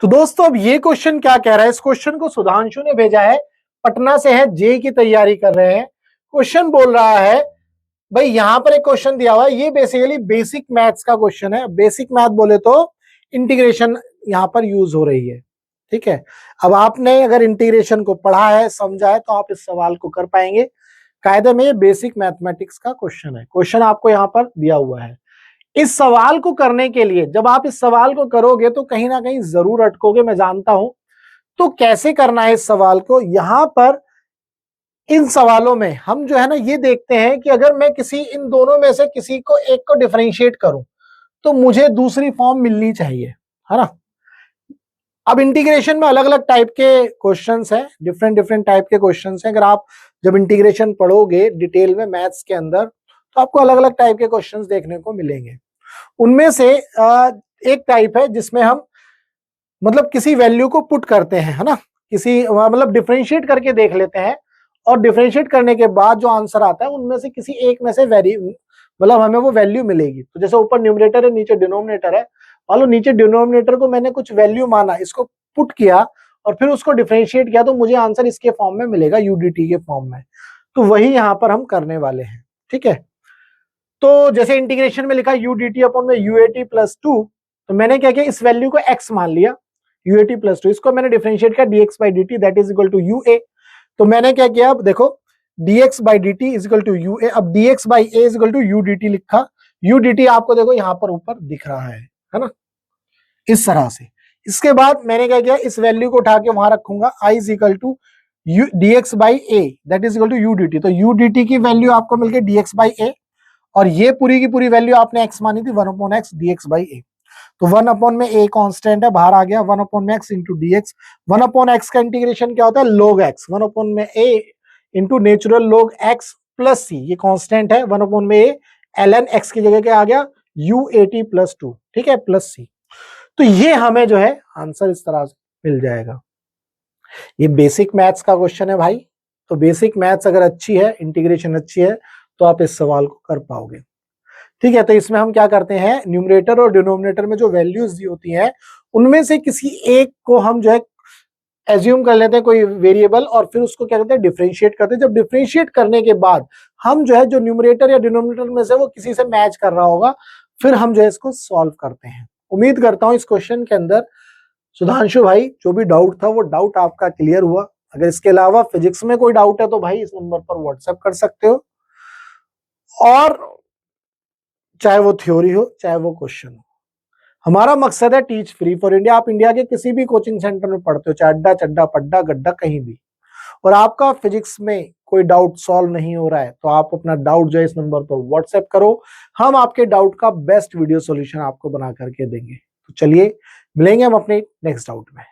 तो दोस्तों अब ये क्वेश्चन क्या कह रहा है, इस क्वेश्चन को सुधांशु ने भेजा है, पटना से है, जे की तैयारी कर रहे हैं। क्वेश्चन बोल रहा है भाई यहां पर एक क्वेश्चन दिया हुआ है, ये बेसिकली बेसिक मैथ्स का क्वेश्चन है। बेसिक मैथ बोले तो इंटीग्रेशन यहां पर यूज हो रही है। ठीक है, अब आपने अगर इंटीग्रेशन को पढ़ा है, समझा है, तो आप इस सवाल को कर पाएंगे। कायदे में ये बेसिक मैथमेटिक्स का क्वेश्चन है। क्वेश्चन आपको यहां पर दिया हुआ है। इस सवाल को करने के लिए जब आप इस सवाल को करोगे तो कहीं ना कहीं जरूर अटकोगे, मैं जानता हूं। तो कैसे करना है इस सवाल को, यहां पर इन सवालों में हम जो है ना ये देखते हैं कि अगर मैं किसी इन दोनों में से किसी को एक को डिफरेंशिएट करूं तो मुझे दूसरी फॉर्म मिलनी चाहिए, है ना। अब इंटीग्रेशन में अलग अलग टाइप के क्वेश्चंस हैं, डिफरेंट डिफरेंट टाइप के क्वेश्चंस हैं। अगर आप जब इंटीग्रेशन पढ़ोगे डिटेल में मैथ्स के अंदर तो आपको अलग अलग टाइप के क्वेश्चंस देखने को मिलेंगे। उनमें से एक टाइप है जिसमें हम मतलब किसी वैल्यू को पुट करते हैं, है ना, किसी मतलब डिफरेंशिएट करके देख लेते हैं और डिफरेंशिएट करने के बाद जो आंसर आता है उनमें से किसी एक में से मतलब हमें वो वैल्यू मिलेगी। तो जैसे ऊपर न्यूमरेटर है, नीचे डिनोमिनेटर है, मान लो नीचे डिनोमिनेटर को मैंने कुछ वैल्यू माना, इसको पुट किया और फिर उसको डिफरेंशिएट किया तो मुझे आंसर इसके फॉर्म में मिलेगा, यूडीटी के फॉर्म में। तो वही यहां पर हम करने वाले हैं। ठीक है, तो जैसे इंटीग्रेशन में लिखा यूडीटी अपॉन में यूएटी प्लस 2, तो मैंने क्या किया, इस वैल्यू को x मान लिया, यूएटी प्लस 2, इसको मैंने डिफरेंशिएट किया dx by dt that is equal to UA. तो मैंने क्या किया, अब देखो dx by dt is equal to UA, अब dx by a is equal to UDT लिखा। यूडीटी आपको देखो यहां पर ऊपर दिख रहा है ना, इस तरह से। इसके बाद मैंने क्या किया, इस वैल्यू को उठा के वहां रखूंगा, i is equal to dx by a that is equal to UDT. तो यूडीटी की वैल्यू आपको मिल गई dx बाई a और ये पूरी की पूरी वैल्यू आपने x मानी थी 1 upon X D X by A. तो 1 अपॉन में a कांस्टेंट है, बाहर आ गया, 1 अपॉन में x into D x. 1 upon x का इंटीग्रेशन क्या होता है, log x। 1 अपॉन में a into natural log x plus c, ये कांस्टेंट है। 1 अपॉन में a ln x की जगह क्या आ गया, u80 प्लस 2, ठीक है, प्लस c। तो ये हमें जो है आंसर इस तरह से मिल जाएगा। ये बेसिक मैथ्स का क्वेश्चन है भाई। तो बेसिक मैथ्स अगर अच्छी है, इंटीग्रेशन अच्छी है, तो आप इस सवाल को कर पाओगे। ठीक है, तो इसमें हम क्या करते हैं, न्यूमरेटर और डिनोमिनेटर में जो वैल्यूज दी होती हैं उनमें से किसी एक को हम जो है एज्यूम कर लेते हैं कोई वेरिएबल और फिर उसको क्या करते हैं, डिफरेंशिएट करते हैं। जब डिफरेंशिएट करने के बाद हम जो है जो न्यूमरेटर या डिनोमिनेटर में से वो किसी से मैच कर रहा होगा, फिर हम जो है इसको सॉल्व करते हैं। उम्मीद करता हूं इस क्वेश्चन के अंदर सुधांशु भाई जो भी डाउट था वो डाउट आपका क्लियर हुआ। अगर इसके अलावा फिजिक्स में कोई डाउट है तो भाई इस नंबर पर व्हाट्सएप कर सकते हो, और चाहे वो थ्योरी हो चाहे वो क्वेश्चन हो। हमारा मकसद है टीच फ्री फॉर इंडिया। आप इंडिया के किसी भी कोचिंग सेंटर में पढ़ते हो, चाहे अड्डा चड्डा पड्डा गड्ढा कहीं भी, और आपका फिजिक्स में कोई डाउट सॉल्व नहीं हो रहा है तो आप अपना डाउट जो है इस नंबर पर व्हाट्सएप करो, हम आपके डाउट का बेस्ट वीडियो सॉल्यूशन आपको बना करके देंगे। तो चलिए मिलेंगे हम अपने नेक्स्ट डाउट में।